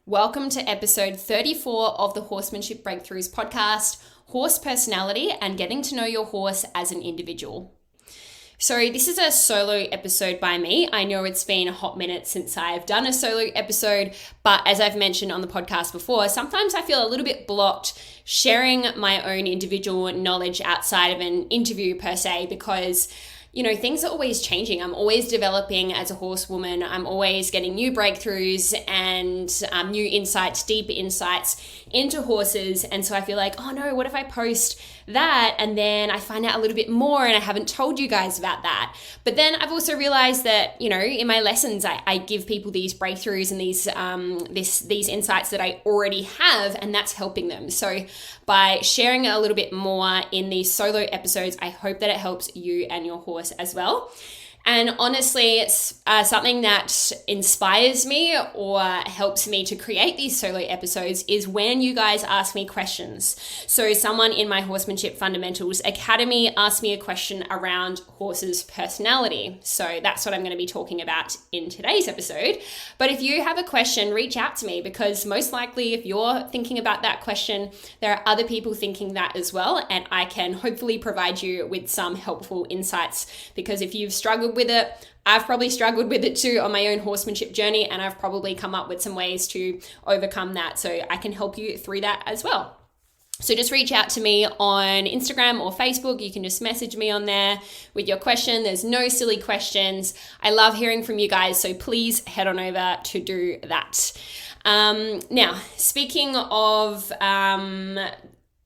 Welcome to episode 34 of the Horsemanship Breakthroughs podcast, Horse Personality and Getting to Know Your Horse as an Individual. So this is a solo episode by me. I know it's been a hot minute since I've done a solo episode, but as I've mentioned on the podcast before, sometimes I feel a little bit blocked sharing my own individual knowledge outside of an interview per se, because things are always changing. I'm always developing as a horsewoman. I'm always getting new breakthroughs and new insights, deeper insights into horses. And so I feel like, oh no, what if I post that and then I find out a little bit more and I haven't told you guys about that? But then I've also realized that, in my lessons, I give people these breakthroughs and these insights that I already have, and that's helping them. So by sharing a little bit more in these solo episodes, I hope that it helps you and your horse as well. And honestly, it's something that inspires me or helps me to create these solo episodes is when you guys ask me questions. So someone in my Horsemanship Fundamentals Academy asked me a question around horses' personality. So that's what I'm going to be talking about in today's episode. But if you have a question, reach out to me, because most likely if you're thinking about that question, there are other people thinking that as well. And I can hopefully provide you with some helpful insights, because if you've struggled with it, I've probably struggled with it too on my own horsemanship journey, and I've probably come up with some ways to overcome that. So I can help you through that as well. So just reach out to me on Instagram or Facebook. You can just message me on there with your question. There's no silly questions. I love hearing from you guys, so please head on over to do that. Now, speaking of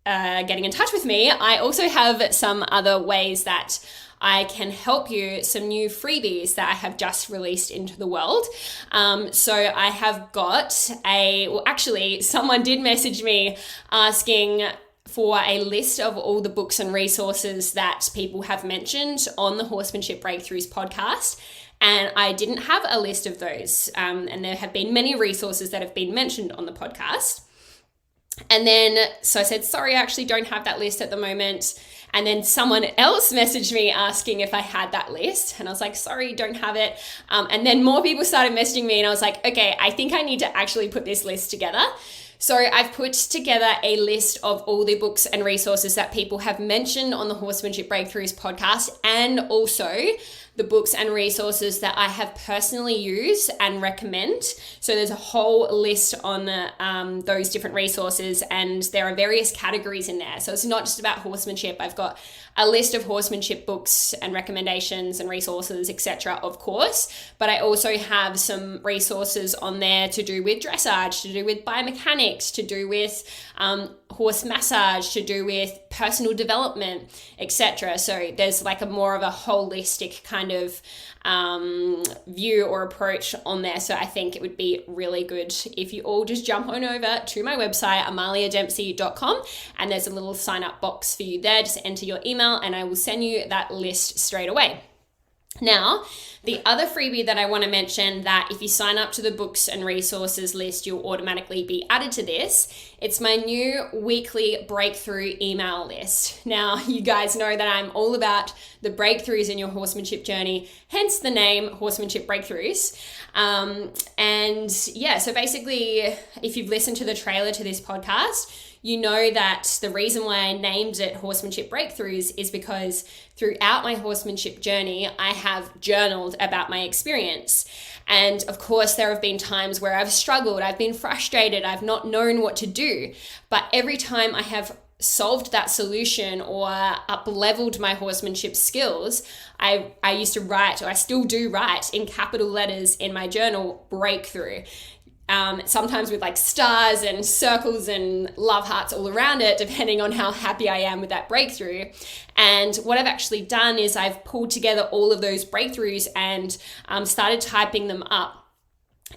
getting in touch with me, I also have some other ways that I can help you, some new freebies that I have just released into the world. So I have got someone did message me asking for a list of all the books and resources that people have mentioned on the Horsemanship Breakthroughs podcast. And I didn't have a list of those. And there have been many resources that have been mentioned on the podcast. And then, so I said, sorry, I actually don't have that list at the moment. And then someone else messaged me asking if I had that list. And I was like, sorry, don't have it. And then more people started messaging me and I was like, okay, I think I need to actually put this list together. So I've put together a list of all the books and resources that people have mentioned on the Horsemanship Breakthroughs podcast, and also the books and resources that I have personally used and recommend. So there's a whole list on those different resources, and there are various categories in there. So it's not just about horsemanship. I've got a list of horsemanship books and recommendations and resources, etc., of course, but I also have some resources on there to do with dressage, to do with biomechanics, to do with horse massage, to do with personal development, etc. So there's like a more of a holistic kind of view or approach on there. So I think it would be really good if you all just jump on over to my website, amaliadempsey.com, and there's a little sign up box for you there. Just enter your email and I will send you that list straight away. Now, the other freebie that I want to mention, that if you sign up to the books and resources list, you'll automatically be added to this. It's my new weekly breakthrough email list. Now, you guys know that I'm all about the breakthroughs in your horsemanship journey, hence the name Horsemanship Breakthroughs. So basically, if you've listened to the trailer to this podcast, you know that the reason why I named it Horsemanship Breakthroughs is because throughout my horsemanship journey, I have journaled about my experience. And of course, there have been times where I've struggled, I've been frustrated, I've not known what to do. But every time I have solved that solution or up-leveled my horsemanship skills, I used to write, or I still do write in capital letters in my journal, breakthrough. Sometimes with like stars and circles and love hearts all around it, depending on how happy I am with that breakthrough. And what I've actually done is I've pulled together all of those breakthroughs and started typing them up.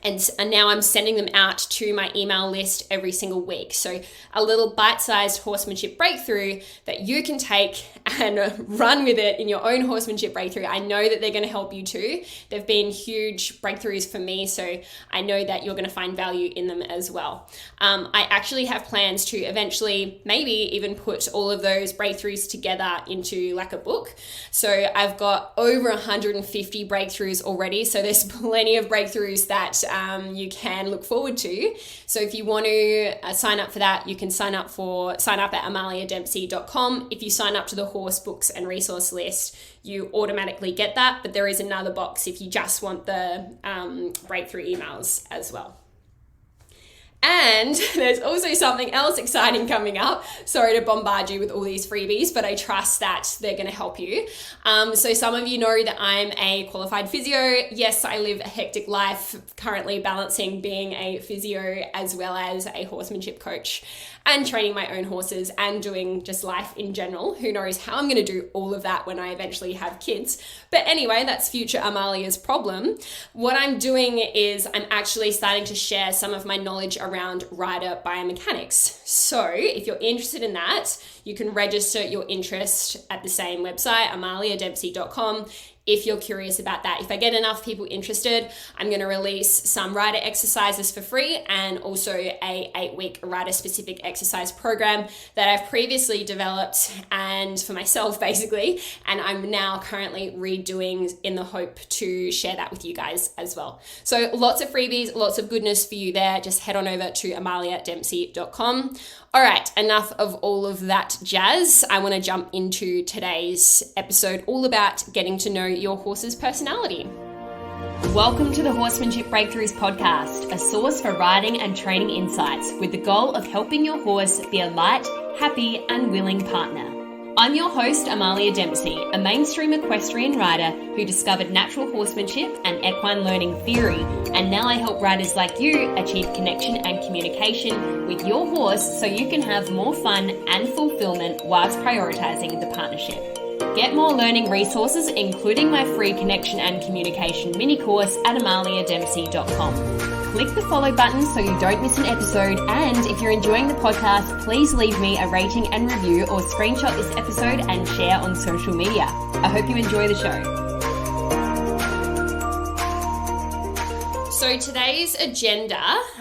And now I'm sending them out to my email list every single week. So a little bite-sized horsemanship breakthrough that you can take and run with it in your own horsemanship breakthrough. I know that they're going to help you too. They've been huge breakthroughs for me, so I know that you're going to find value in them as well. I actually have plans to eventually maybe even put all of those breakthroughs together into like a book. So I've got over 150 breakthroughs already. So there's plenty of breakthroughs that you can look forward to. So if you want to sign up for that, you can sign up at amaliadempsey.com. If you sign up to the horse books and resource list, you automatically get that, but there is another box if you just want the breakthrough emails as well. And there's also something else exciting coming up. Sorry to bombard you with all these freebies, but I trust that they're going to help you. So some of you know that I'm a qualified physio. Yes, I live a hectic life, currently balancing being a physio as well as a horsemanship coach and training my own horses and doing just life in general. Who knows how I'm going to do all of that when I eventually have kids. But anyway, that's future Amalia's problem. What I'm doing is I'm actually starting to share some of my knowledge around rider biomechanics. So if you're interested in that, you can register your interest at the same website, amaliadempsey.com. If you're curious about that. If I get enough people interested, I'm going to release some rider exercises for free and also a 8-week rider specific exercise program that I've previously developed and for myself basically, and I'm now currently redoing in the hope to share that with you guys as well. So lots of freebies, lots of goodness for you there. Just head on over to amaliadempsey.com. All right, enough of all of that jazz. I want to jump into today's episode all about getting to know your horse's personality. Welcome to the Horsemanship Breakthroughs podcast, a source for riding and training insights with the goal of helping your horse be a light, happy, and willing partner. I'm your host, Amalia Dempsey, a mainstream equestrian rider who discovered natural horsemanship and equine learning theory, and now I help riders like you achieve connection and communication with your horse so you can have more fun and fulfillment whilst prioritizing the partnership. Get more learning resources, including my free connection and communication mini course at amaliadempsey.com. Click the follow button so you don't miss an episode, and if you're enjoying the podcast, please leave me a rating and review or screenshot this episode and share on social media. I hope you enjoy the show. So today's agenda,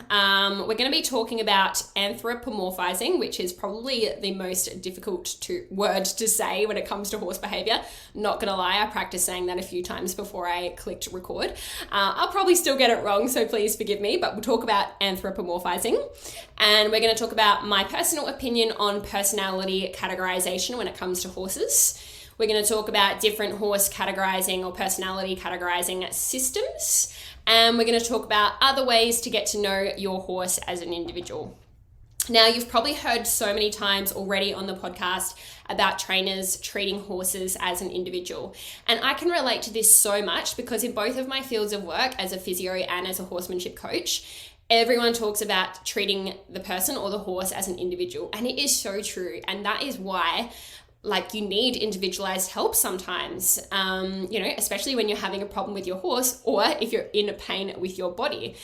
we're going to be talking about anthropomorphizing, which is probably the most difficult word to say when it comes to horse behavior. Not going to lie, I practiced saying that a few times before I clicked record. I'll probably still get it wrong, so please forgive me, but we'll talk about anthropomorphizing. And we're going to talk about my personal opinion on personality categorization when it comes to horses. We're going to talk about different horse categorizing or personality categorizing systems. And we're going to talk about other ways to get to know your horse as an individual. Now, you've probably heard so many times already on the podcast about trainers treating horses as an individual. And I can relate to this so much because in both of my fields of work as a physio and as a horsemanship coach, everyone talks about treating the person or the horse as an individual. And it is so true. And that is why you need individualized help sometimes, especially when you're having a problem with your horse or if you're in a pain with your body.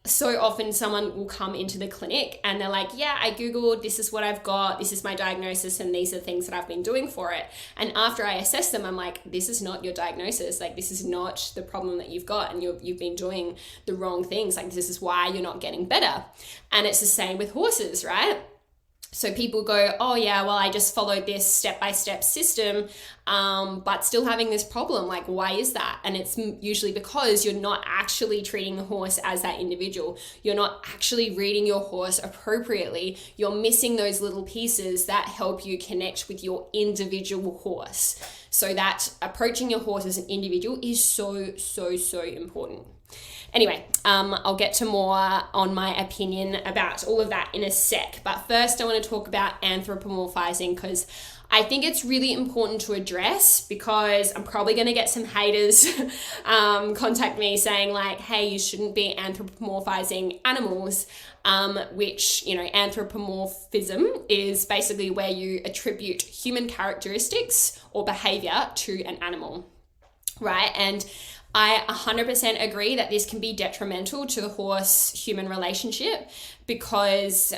So often someone will come into the clinic and they're like, yeah, I Googled, this is what I've got, this is my diagnosis, and these are the things that I've been doing for it. And after I assess them, I'm like, this is not your diagnosis. This is not the problem that you've got, and you've been doing the wrong things. This is why you're not getting better. And it's the same with horses, right? So people go, oh yeah, well, I just followed this step-by-step system, but still having this problem. Why is that? And it's usually because you're not actually treating the horse as that individual. You're not actually reading your horse appropriately. You're missing those little pieces that help you connect with your individual horse. So that approaching your horse as an individual is so, so, so important. Anyway, I'll get to more on my opinion about all of that in a sec. But first, I want to talk about anthropomorphizing because I think it's really important to address, because I'm probably going to get some haters contact me saying hey, you shouldn't be anthropomorphizing animals, which, anthropomorphism is basically where you attribute human characteristics or behavior to an animal, right? And I 100% agree that this can be detrimental to the horse-human relationship because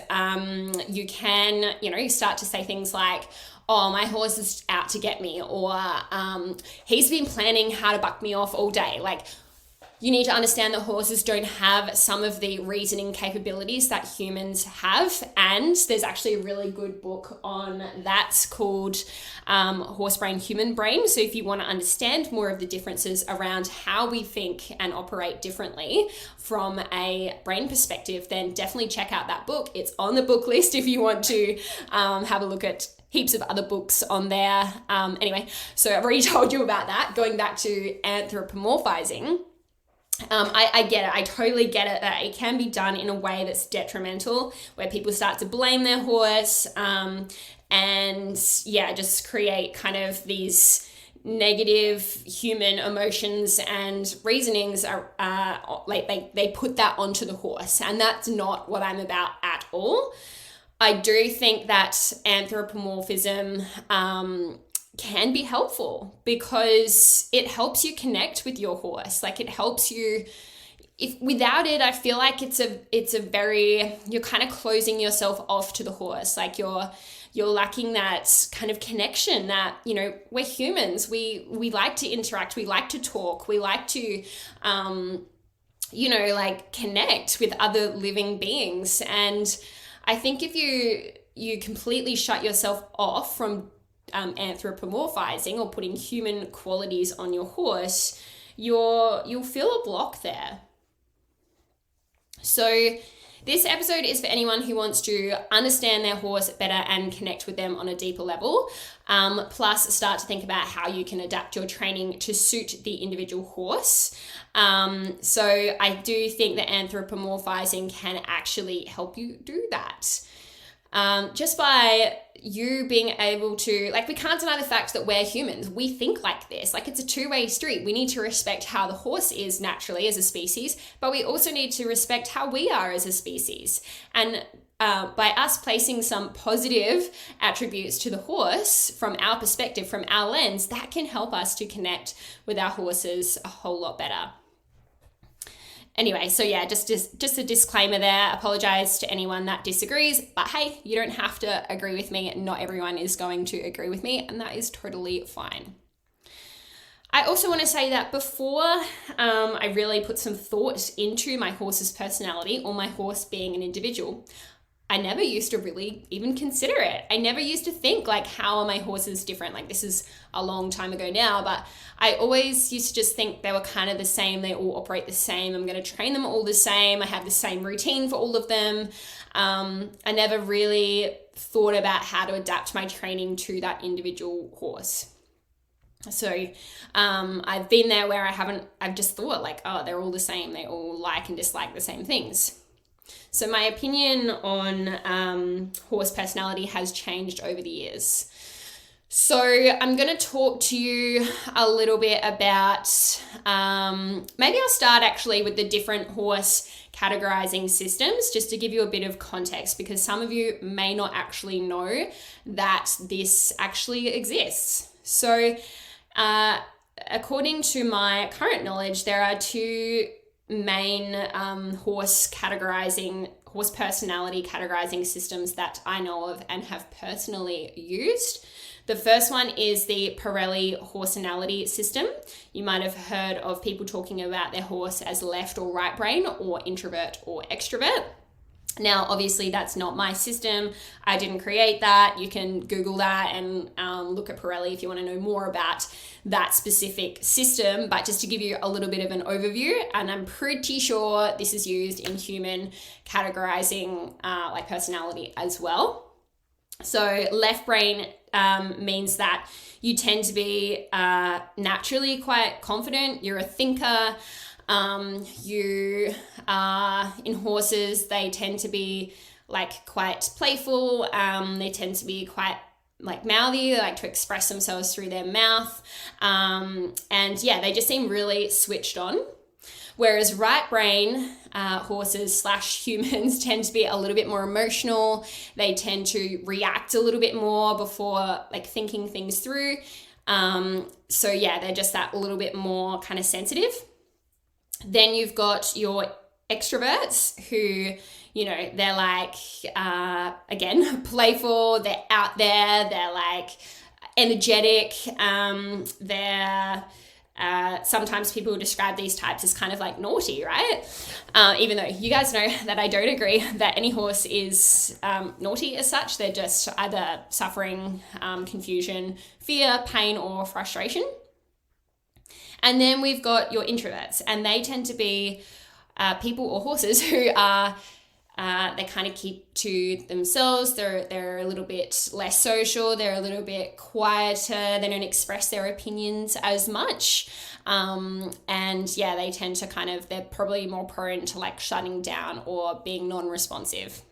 you can, start to say things like, oh, my horse is out to get me, or he's been planning how to buck me off all day. You need to understand that horses don't have some of the reasoning capabilities that humans have. And there's actually a really good book on that's called Horse Brain, Human Brain. So if you want to understand more of the differences around how we think and operate differently from a brain perspective, then definitely check out that book. It's on the book list if you want to have a look at heaps of other books on there. Anyway, so I've already told you about that. Going back to anthropomorphizing. I get it. I totally get it that it can be done in a way that's detrimental, where people start to blame their horse and just create kind of these negative human emotions and reasonings like they put that onto the horse, and that's not what I'm about at all. I do think that anthropomorphism can be helpful because it helps you connect with your horse. Like it helps you, if without it, I feel like it's a very, you're kind of closing yourself off to the horse. Like you're lacking that kind of connection that, you know, we're humans. We like to interact. We like to talk. We like to, like connect with other living beings. And I think if you completely shut yourself off from anthropomorphizing or putting human qualities on your horse, you'll feel a block there. So this episode is for anyone who wants to understand their horse better and connect with them on a deeper level, plus start to think about how you can adapt your training to suit the individual horse. So I do think that anthropomorphizing can actually help you do that. Just by you being able to, like, we can't deny the fact that we're humans. We think like this. Like, it's a two-way street. We need to respect how the horse is naturally as a species, but we also need to respect how we are as a species. And by us placing some positive attributes to the horse from our perspective, from our lens, that can help us to connect with our horses a whole lot better. Anyway, so yeah, just a disclaimer there. Apologize to anyone that disagrees, but hey, you don't have to agree with me. Not everyone is going to agree with me, and that is totally fine. I also want to say that before I really put some thought into my horse's personality or my horse being an individual, I never used to really even consider it. I never used to think, like, how are my horses different? Like, this is a long time ago now, but I always used to just think they were kind of the same. They all operate the same. I'm going to train them all the same. I have the same routine for all of them. I never really thought about how to adapt my training to that individual horse. So I've been there where I've just thought, like, oh, they're all the same. They all like and dislike the same things. So my opinion on horse personality has changed over the years. So I'm going to talk to you a little bit about, maybe I'll start actually with the different horse categorizing systems, just to give you a bit of context, because some of you may not actually know that this actually exists. So according to my current knowledge, there are two main horse personality categorizing systems that I know of and have personally used. The first one is the Pirelli horsenality system. You might have heard of people talking about their horse as left or right brain, or introvert or extrovert. Now, obviously, that's not my system. I didn't create that. You can Google that and look at Pirelli if you want to know more about that specific system. But just to give you a little bit of an overview, and I'm pretty sure this is used in human categorizing like personality as well. So left brain means that you tend to be naturally quite confident. You're a thinker. You are in horses, they tend to be like quite playful. They tend to be quite like mouthy. They like to express themselves through their mouth. And yeah, they just seem really switched on. Whereas right brain horses / humans tend to be a little bit more emotional. They tend to react a little bit more before like thinking things through. So yeah, they're just that little bit more kind of sensitive. Then you've got your extroverts who, you know, they're like, again, playful, they're out there, they're like energetic, they're sometimes people describe these types as kind of like naughty, right? Even though you guys know that I don't agree that any horse is naughty as such. They're just either suffering confusion, fear, pain, or frustration. And then we've got your introverts, and they tend to be people or horses who are they kind of keep to themselves. They're a little bit less social. They're a little bit quieter. They don't express their opinions as much. And yeah, they tend to they're probably more prone to like shutting down or being non-responsive.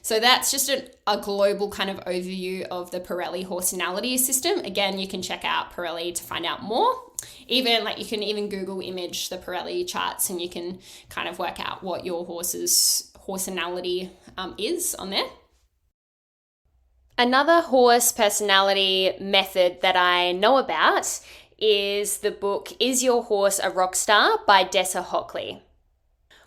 So that's just a global kind of overview of the Pirelli horsenality system. Again, you can check out Pirelli to find out more. Even like you can even Google image the Pirelli charts and you can kind of work out what your horse's horsenality is on there. Another horse personality method that I know about is the book Is Your Horse a Rock Star by Dessa Hockley.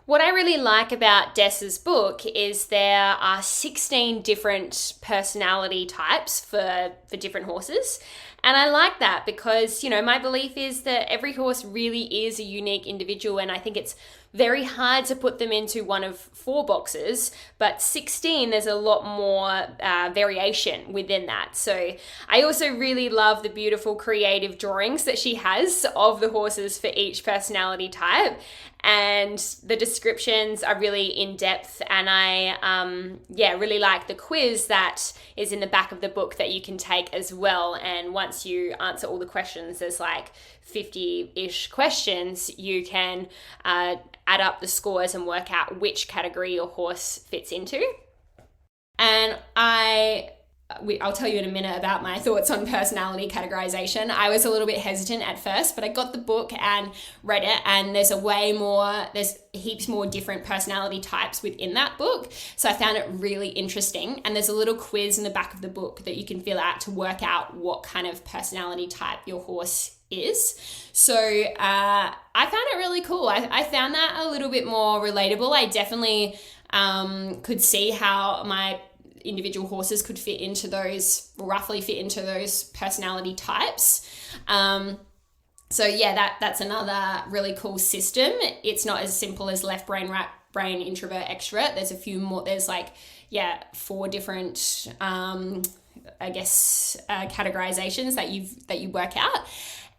What I really like about Dessa's book is there are 16 different personality types for different horses. And I like that because, my belief is that every horse really is a unique individual, and I think it's very hard to put them into one of 4 boxes, but 16, there's a lot more variation within that. So I also really love the beautiful creative drawings that she has of the horses for each personality type. And the descriptions are really in depth, and I really like the quiz that is in the back of the book that you can take as well. And once you answer all the questions, there's like 50-ish questions, you can add up the scores and work out which category your horse fits into. And I'll tell you in a minute about my thoughts on personality categorization. I was a little bit hesitant at first, but I got the book and read it, and there's heaps more different personality types within that book. So I found it really interesting. And there's a little quiz in the back of the book that you can fill out to work out what kind of personality type your horse is. So I found it really cool. I found that a little bit more relatable. I definitely could see how my individual horses could roughly fit into those personality types. So yeah, that's another really cool system. It's not as simple as left brain, right brain, introvert, extrovert. There's a few more. There's 4 different categorizations that you work out.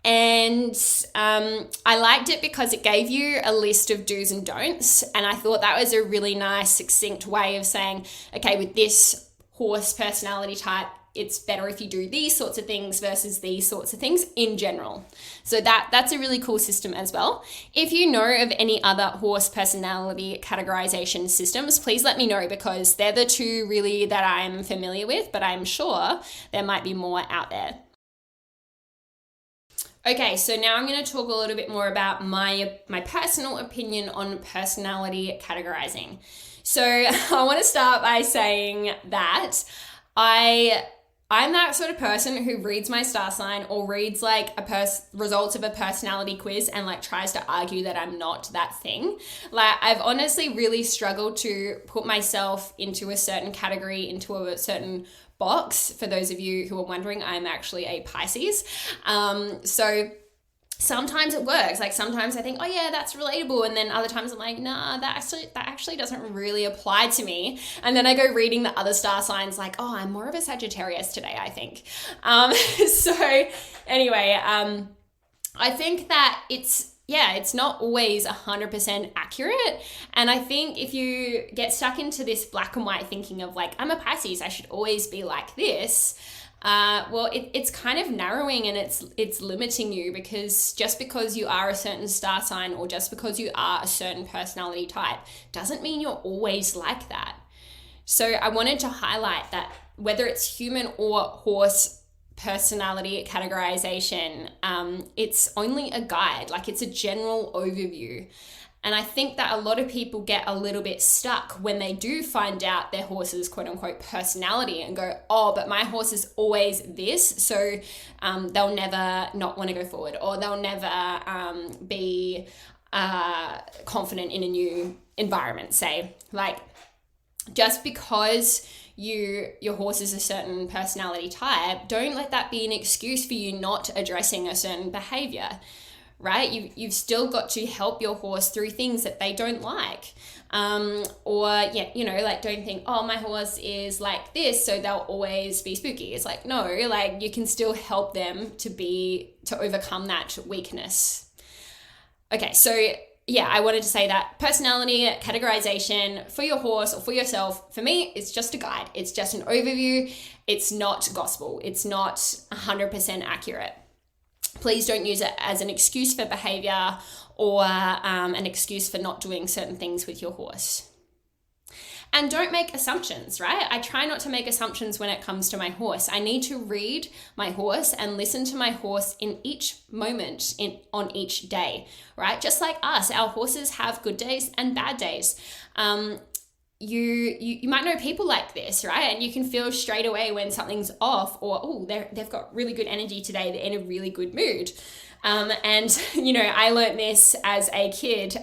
And I liked it because it gave you a list of do's and don'ts. And I thought that was a really nice, succinct way of saying, okay, with this horse personality type, it's better if you do these sorts of things versus these sorts of things in general. So that's a really cool system as well. If you know of any other horse personality categorization systems, please let me know, because they're the 2 really that I'm familiar with, but I'm sure there might be more out there. Okay, so now I'm going to talk a little bit more about my personal opinion on personality categorizing. So I want to start by saying that I'm that sort of person who reads my star sign or reads results of a personality quiz and tries to argue that I'm not that thing. I've honestly really struggled to put myself into a certain category, into a certain box. For those of you who are wondering, I'm actually a Pisces. So sometimes it works. Sometimes I think, oh yeah, that's relatable. And then other times I'm like, nah, that actually doesn't really apply to me. And then I go reading the other star signs oh, I'm more of a Sagittarius today, I think. So anyway, I think that it's not always 100% accurate. And I think if you get stuck into this black and white thinking of I'm a Pisces, I should always be like this, it's kind of narrowing, and it's limiting you, because just because you are a certain star sign or just because you are a certain personality type doesn't mean you're always like that. So I wanted to highlight that whether it's human or horse personality categorization, it's only a guide, it's a general overview. And I think that a lot of people get a little bit stuck when they do find out their horse's quote unquote personality and go, oh, but my horse is always this, so they'll never not want to go forward, or they'll never be confident in a new environment, say. Just because your horse is a certain personality type, don't let that be an excuse for you not addressing a certain behavior. right? You've still got to help your horse through things that they don't like. Like don't think, oh, my horse is like this, so they'll always be spooky. It's like, no, like you can still help them to overcome that weakness. Okay, so yeah, I wanted to say that personality categorization for your horse or for yourself, for me, it's just a guide. It's just an overview. It's not gospel. It's not 100% accurate. Please don't use it as an excuse for behavior or an excuse for not doing certain things with your horse. And don't make assumptions, right? I try not to make assumptions when it comes to my horse. I need to read my horse and listen to my horse in each moment on each day, right? Just like us, our horses have good days and bad days. You might know people like this, right? And you can feel straight away when something's off, or they've got really good energy today, they're in a really good mood. I learned this as a kid.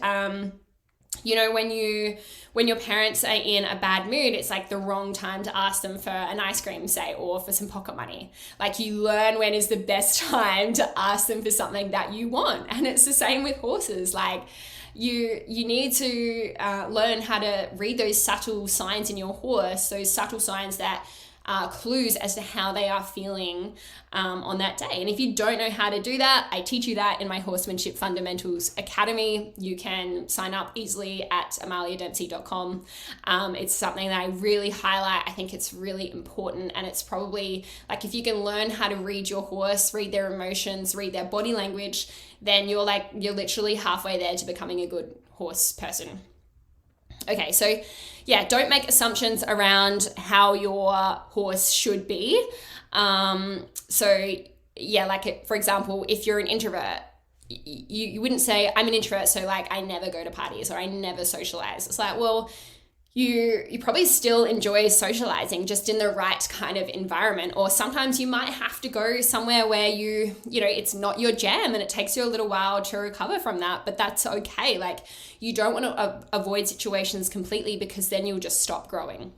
When your parents are in a bad mood, it's like the wrong time to ask them for an ice cream, say, or for some pocket money. Like, you learn when is the best time to ask them for something that you want. And it's the same with horses. Like, you need to learn how to read those subtle signs in your horse, those subtle signs that are clues as to how they are feeling on that day. And if you don't know how to do that, I teach you that in my Horsemanship Fundamentals Academy. You can sign up easily at amaliadempsey.com. It's something that I really highlight. I think it's really important, and it's probably like, if you can learn how to read your horse, read their emotions, read their body language, then you're literally halfway there to becoming a good horse person. Okay, so yeah, don't make assumptions around how your horse should be. For example, if you're an introvert, you wouldn't say, I'm an introvert, so like I never go to parties or I never socialize. It's like, well, you probably still enjoy socializing, just in the right kind of environment. Or sometimes you might have to go somewhere where it's not your jam and it takes you a little while to recover from that, but that's okay. Like, you don't want to avoid situations completely, because then you'll just stop growing.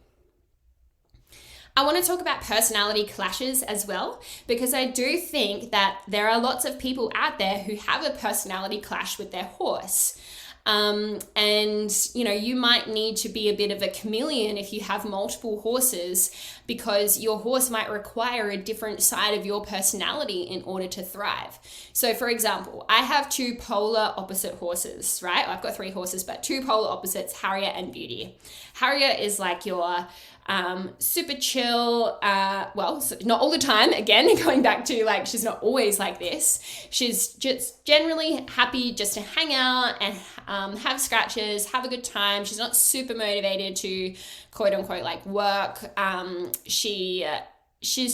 I want to talk about personality clashes as well, because I do think that there are lots of people out there who have a personality clash with their horse. You might need to be a bit of a chameleon if you have multiple horses, because your horse might require a different side of your personality in order to thrive. So for example, I have two polar opposite horses, right? I've got 3 horses, but 2 polar opposites, Harriet and Beauty. Harriet is like your super chill, so not all the time, again, going back to like, she's not always like this. She's just generally happy just to hang out and have scratches, have a good time. She's not super motivated to quote unquote like work. She's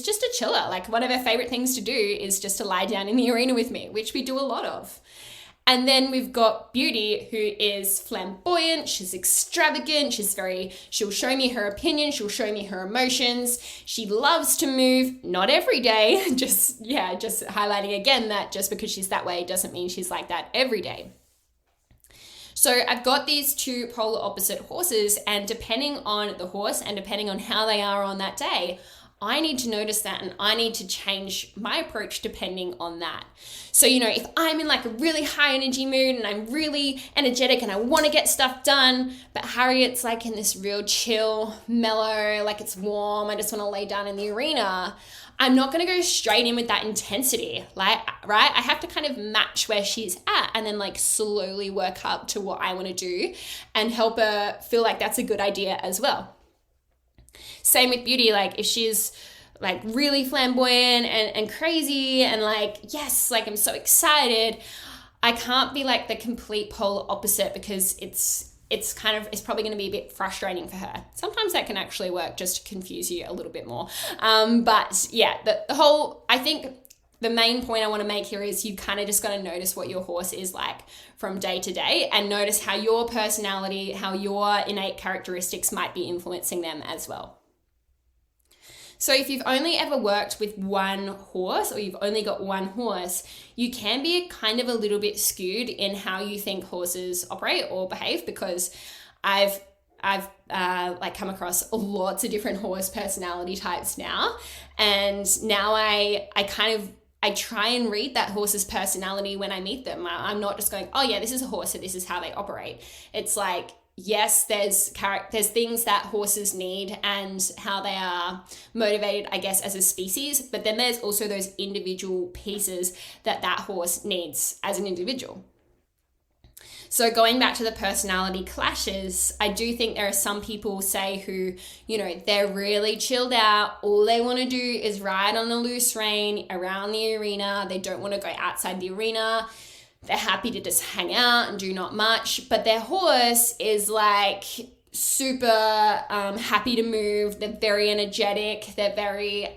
just a chiller. Like, one of her favorite things to do is just to lie down in the arena with me, which we do a lot of. And then we've got Beauty, who is flamboyant, she's extravagant, she'll show me her opinion, she'll show me her emotions. She loves to move, not every day, just highlighting again that just because she's that way doesn't mean she's like that every day. So I've got these 2 polar opposite horses, and depending on the horse and depending on how they are on that day, I need to notice that, and I need to change my approach depending on that. So, if I'm in like a really high energy mood and I'm really energetic and I want to get stuff done, but Harriet's like in this real chill, mellow, like it's warm, I just want to lay down in the arena, I'm not going to go straight in with that intensity, right? I have to kind of match where she's at and then like slowly work up to what I want to do and help her feel like that's a good idea as well. Same with Beauty, like if she's like really flamboyant and crazy and like, yes, like I'm so excited, I can't be like the complete polar opposite, because it's probably going to be a bit frustrating for her. Sometimes that can actually work just to confuse you a little bit more. But yeah, I think the main point I want to make here is you kind of just got to notice what your horse is like from day to day, and notice how your personality, how your innate characteristics might be influencing them as well. So if you've only ever worked with one horse, or you've only got one horse, you can be kind of a little bit skewed in how you think horses operate or behave, because I've come across lots of different horse personality types now. And now I kind of I try and read that horse's personality when I meet them. I'm not just going, oh yeah, this is a horse, so this is how they operate. It's like, yes, there's things that horses need and how they are motivated, I guess, as a species, but then there's also those individual pieces that horse needs as an individual. So going back to the personality clashes, I do think there are some people, say, who, they're really chilled out. All they want to do is ride on a loose rein around the arena. They don't want to go outside the arena. They're happy to just hang out and do not much. But their horse is like super happy to move. They're very energetic. They're very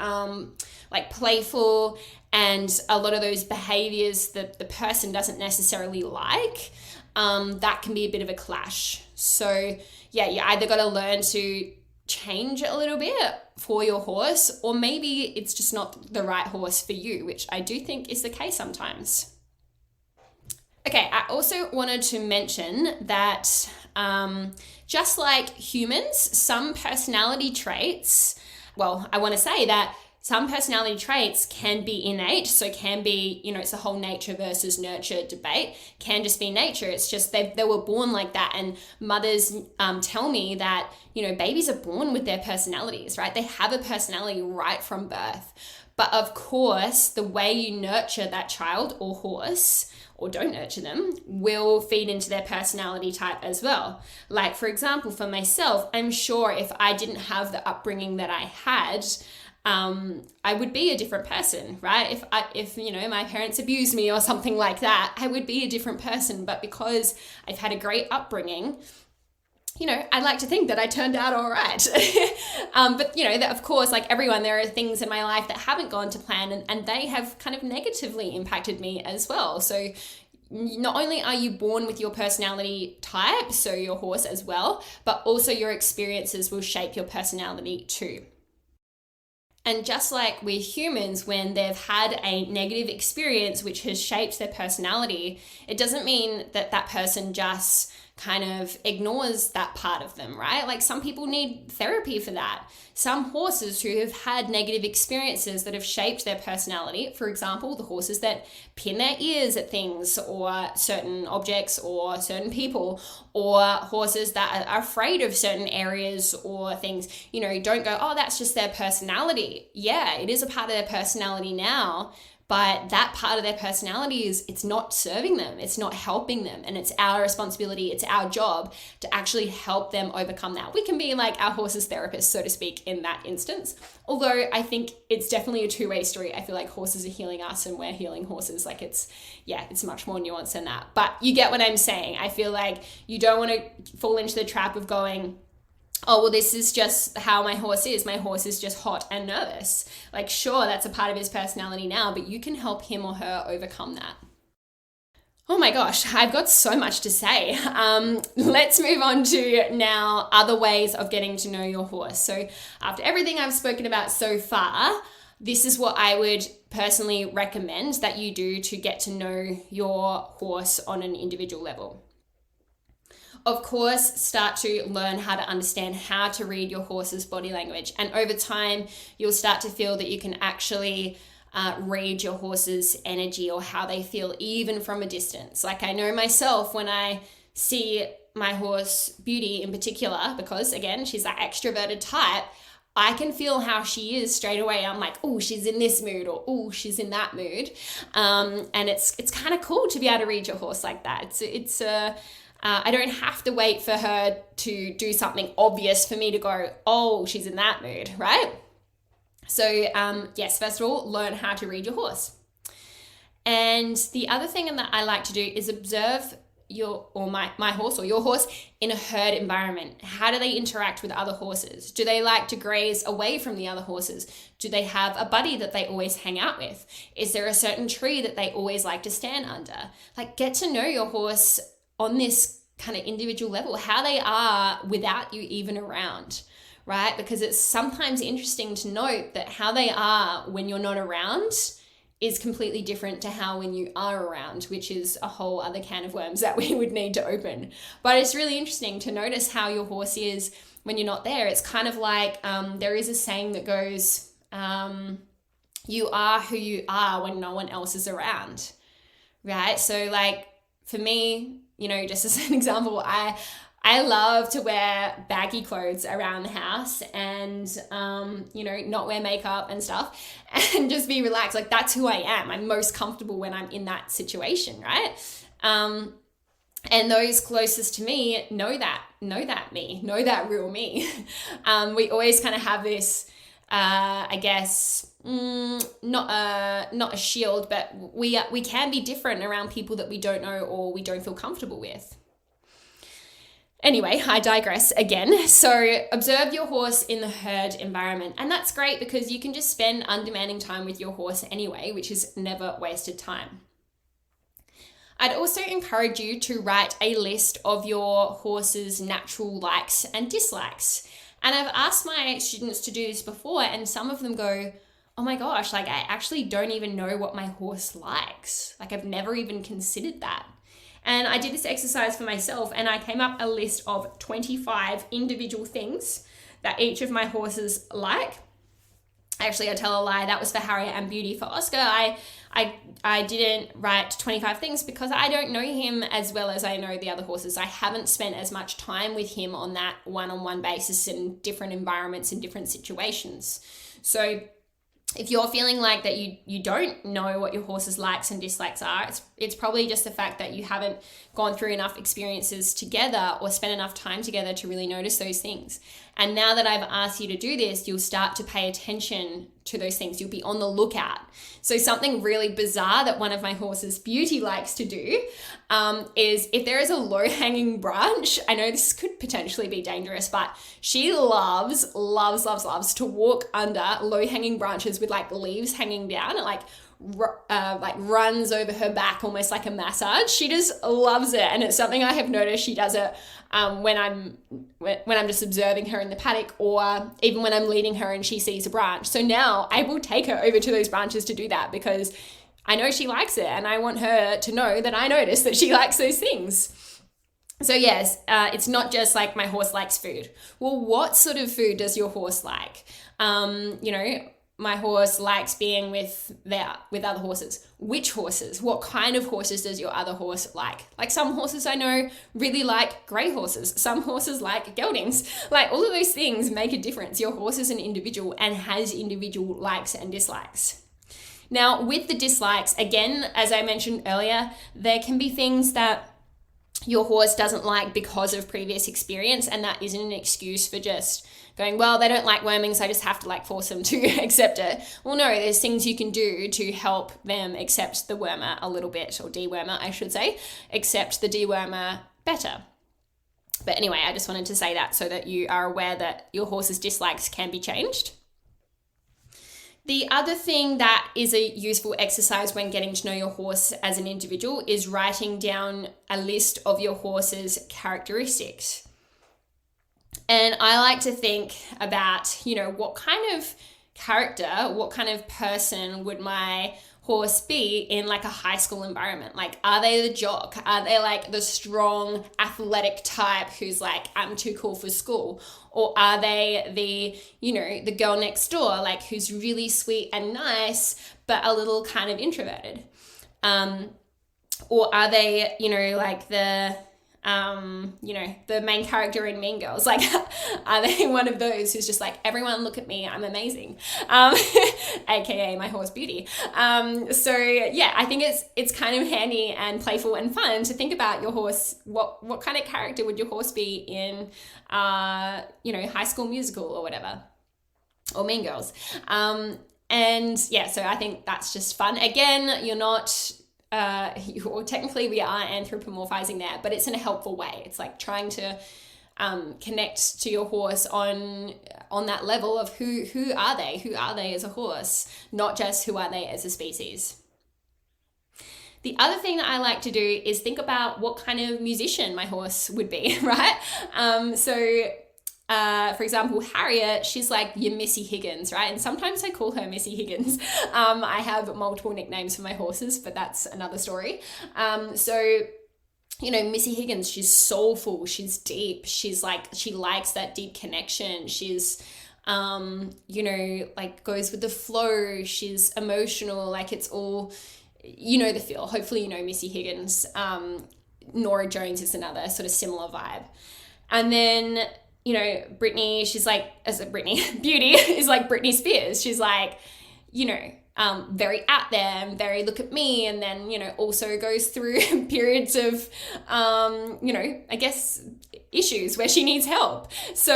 playful. And a lot of those behaviors that the person doesn't necessarily like, that can be a bit of a clash. So yeah, you either got to learn to change a little bit for your horse, or maybe it's just not the right horse for you, which I do think is the case sometimes. Okay, I also wanted to mention that just like humans, some personality traits, I want to say that some personality traits can be innate, so can be, it's a whole nature versus nurture debate, can just be nature. It's just they were born like that. And mothers tell me that, babies are born with their personalities, right? They have a personality right from birth. But of course, the way you nurture that child or horse, or don't nurture them, will feed into their personality type as well. Like, for example, for myself, I'm sure if I didn't have the upbringing that I had, I would be a different person, right? If my parents abused me or something like that, I would be a different person. But because I've had a great upbringing, I'd like to think that I turned out all right. But that, of course, like everyone, there are things in my life that haven't gone to plan, and they have kind of negatively impacted me as well. So not only are you born with your personality type, so your horse as well, but also your experiences will shape your personality too. And just like with humans, when they've had a negative experience which has shaped their personality, it doesn't mean that that person just kind of ignores that part of them, right? Like some people need therapy for that. Some horses who have had negative experiences that have shaped their personality, for example, the horses that pin their ears at things or certain objects or certain people, or horses that are afraid of certain areas or things, don't go, oh, that's just their personality. Yeah, it is a part of their personality now. But that part of their personality it's not serving them, it's not helping them. And it's our responsibility, it's our job to actually help them overcome that. We can be like our horse's therapist, so to speak, in that instance. Although I think it's definitely a two-way street. I feel like horses are healing us and we're healing horses. Like it's much more nuanced than that. But you get what I'm saying. I feel like you don't want to fall into the trap of going, oh, well, this is just how my horse is. My horse is just hot and nervous. Like, sure, that's a part of his personality now, but you can help him or her overcome that. Oh my gosh, I've got so much to say. Let's move on to now other ways of getting to know your horse. So after everything I've spoken about so far, this is what I would personally recommend that you do to get to know your horse on an individual level. Of course, start to learn how to understand how to read your horse's body language. And over time, you'll start to feel that you can actually read your horse's energy or how they feel even from a distance. Like I know myself when I see my horse Beauty in particular, because again, she's that extroverted type, I can feel how she is straight away. I'm like, oh, she's in this mood, or oh, she's in that mood. And it's kind of cool to be able to read your horse like that. I don't have to wait for her to do something obvious for me to go, oh, she's in that mood, right? So yes, first of all, learn how to read your horse. And the other thing that I like to do is observe my horse or your horse in a herd environment. How do they interact with other horses? Do they like to graze away from the other horses? Do they have a buddy that they always hang out with? Is there a certain tree that they always like to stand under? Like, get to know your horse on this kind of individual level, how they are without you even around, right? Because it's sometimes interesting to note that how they are when you're not around is completely different to how when you are around, which is a whole other can of worms that we would need to open. But it's really interesting to notice how your horse is when you're not there. It's kind of like there is a saying that goes, you are who you are when no one else is around, right? So like for me, you know, just as an example, I love to wear baggy clothes around the house and, you know, not wear makeup and stuff and just be relaxed. Like that's who I am. I'm most comfortable when I'm in that situation, right? And those closest to me know that real me. We always kind of have this, I guess, not a shield, but we can be different around people that we don't know or we don't feel comfortable with. Anyway, I digress again. So observe your horse in the herd environment. And that's great because you can just spend undemanding time with your horse anyway, which is never wasted time. I'd also encourage you to write a list of your horse's natural likes and dislikes. And I've asked my students to do this before, and some of them go, oh my gosh, like I actually don't even know what my horse likes. Like I've never even considered that. And I did this exercise for myself and I came up a list of 25 individual things that each of my horses like. Actually, I tell a lie, that was for Harriet and Beauty. For Oscar, I didn't write 25 things because I don't know him as well as I know the other horses. I haven't spent as much time with him on that one-on-one basis in different environments and different situations. So if you're feeling like that you don't know what your horse's likes and dislikes are, it's probably just the fact that you haven't gone through enough experiences together or spent enough time together to really notice those things. And now that I've asked you to do this, you'll start to pay attention to those things. You'll be on the lookout. So something really bizarre that one of my horses, Beauty, likes to do is if there is a low-hanging branch, I know this could potentially be dangerous, but she loves to walk under low-hanging branches with like leaves hanging down and like runs over her back almost like a massage. She just loves it, and it's something I have noticed she does it when I'm just observing her in the paddock, or even when I'm leading her and she sees a branch. So now I will take her over to those branches to do that because I know she likes it, and I want her to know that I notice that she likes those things. So yes, it's not just like my horse likes food. Well, what sort of food does your horse like? You know, my horse likes being with other horses. Which horses? What kind of horses does your other horse like? Like some horses I know really like grey horses. Some horses like geldings. Like all of those things make a difference. Your horse is an individual and has individual likes and dislikes. Now with the dislikes, again, as I mentioned earlier, there can be things that your horse doesn't like because of previous experience, and that isn't an excuse for just going, well, they don't like worming, so I just have to like force them to accept it. Well, no, there's things you can do to help them accept the wormer a little bit, or dewormer, I should say, accept the dewormer better. But anyway, I just wanted to say that so that you are aware that your horse's dislikes can be changed. The other thing that is a useful exercise when getting to know your horse as an individual is writing down a list of your horse's characteristics. And I like to think about, you know, what kind of character, what kind of person would my horse be in like a high school environment? Like, are they the jock? Are they like the strong athletic type who's like, I'm too cool for school? Or are they the, you know, the girl next door, like who's really sweet and nice, but a little kind of introverted? Or are they, you know, like the, you know, the main character in Mean Girls? Like, are they one of those who's just like, everyone look at me, I'm amazing, aka my horse Beauty. So yeah, I think it's kind of handy and playful and fun to think about your horse. What kind of character would your horse be in, you know, High School Musical or whatever, or Mean Girls? And yeah, so I think that's just fun. Again, you're not, technically we are anthropomorphizing there, but it's in a helpful way. It's like trying to connect to your horse on that level of who are they as a horse, not just who are they as a species. The other thing that I like to do is think about what kind of musician my horse would be, right? For example, Harriet, she's like your Missy Higgins, right? And sometimes I call her Missy Higgins. I have multiple nicknames for my horses, but that's another story. So, you know, Missy Higgins, she's soulful, she's deep, she's like, she likes that deep connection. She's, like goes with the flow. She's emotional, like it's all, the feel. Hopefully you know Missy Higgins. Nora Jones is another sort of similar vibe. And then, Britney, she's like, Beauty is like Britney Spears. She's like, very out there and very look at me, and then, also goes through periods of, I guess issues where she needs help. So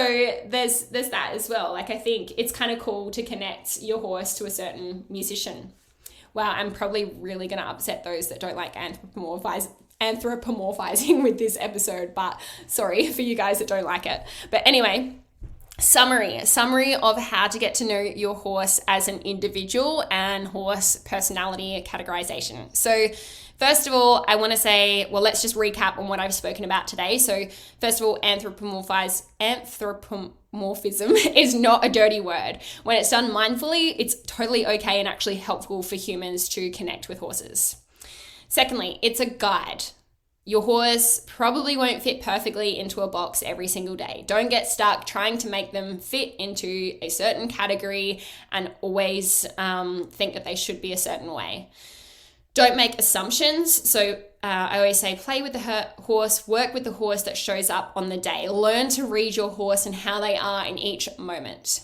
there's that as well. Like, I think it's kind of cool to connect your horse to a certain musician. Wow, I'm probably really going to upset those that don't like anthropomorphizing with this episode, but sorry for you guys that don't like it. But anyway, summary of how to get to know your horse as an individual and horse personality categorization. So first of all, I want to say, well, let's just recap on what I've spoken about today. So first of all, anthropomorphism is not a dirty word. When it's done mindfully, it's totally okay and actually helpful for humans to connect with horses. Secondly, it's a guide. Your horse probably won't fit perfectly into a box every single day. Don't get stuck trying to make them fit into a certain category and always think that they should be a certain way. Don't make assumptions. So I always say, play with the horse, work with the horse that shows up on the day. Learn to read your horse and how they are in each moment.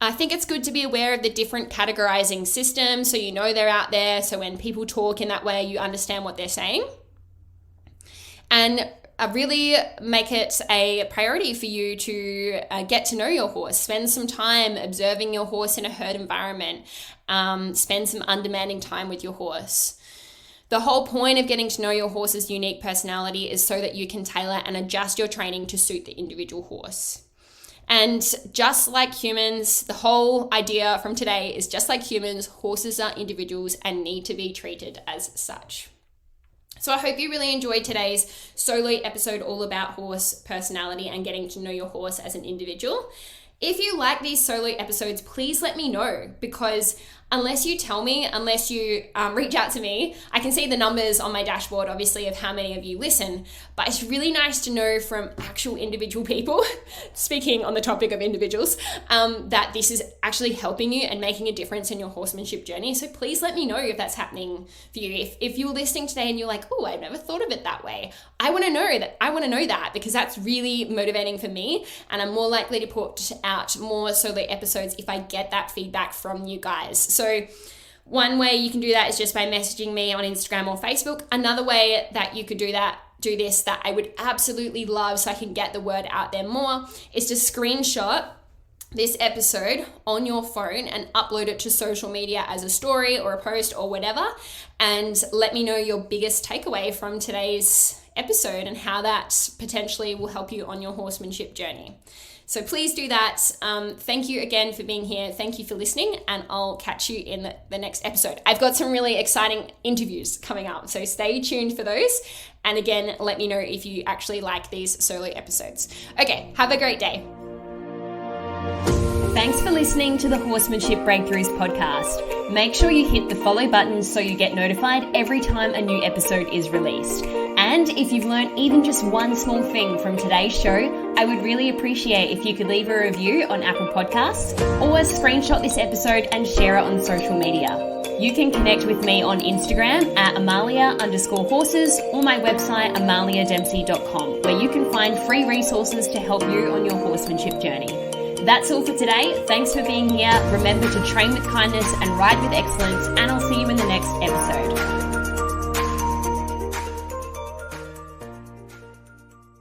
I think it's good to be aware of the different categorizing systems so they're out there. So when people talk in that way, you understand what they're saying. And really make it a priority for you to get to know your horse. Spend some time observing your horse in a herd environment. Spend some undemanding time with your horse. The whole point of getting to know your horse's unique personality is so that you can tailor and adjust your training to suit the individual horse. And just like humans, the whole idea from today is just like humans, horses are individuals and need to be treated as such. So I hope you really enjoyed today's solo episode all about horse personality and getting to know your horse as an individual. If you like these solo episodes, please let me know, because unless you tell me, unless you reach out to me, I can see the numbers on my dashboard, obviously, of how many of you listen, but it's really nice to know from actual individual people, speaking on the topic of individuals, that this is actually helping you and making a difference in your horsemanship journey. So please let me know if that's happening for you. If you're listening today and you're like, oh, I've never thought of it that way, I want to know that because that's really motivating for me, and I'm more likely to put out more solo episodes if I get that feedback from you guys. So one way you can do that is just by messaging me on Instagram or Facebook. Another way that you could do this that I would absolutely love so I can get the word out there more is to screenshot this episode on your phone and upload it to social media as a story or a post or whatever, and let me know your biggest takeaway from today's episode and how that potentially will help you on your horsemanship journey. So please do that. Thank you again for being here. Thank you for listening, and I'll catch you in the next episode. I've got some really exciting interviews coming up, so stay tuned for those. And again, let me know if you actually like these solo episodes. Okay, have a great day. Thanks for listening to the Horsemanship Breakthroughs podcast. Make sure you hit the follow button so you get notified every time a new episode is released. And if you've learned even just one small thing from today's show, I would really appreciate if you could leave a review on Apple Podcasts or screenshot this episode and share it on social media. You can connect with me on Instagram at Amalia_horses or my website amaliadempsey.com, where you can find free resources to help you on your horsemanship journey. That's all for today. Thanks for being here. Remember to train with kindness and ride with excellence, and I'll see you in the next episode.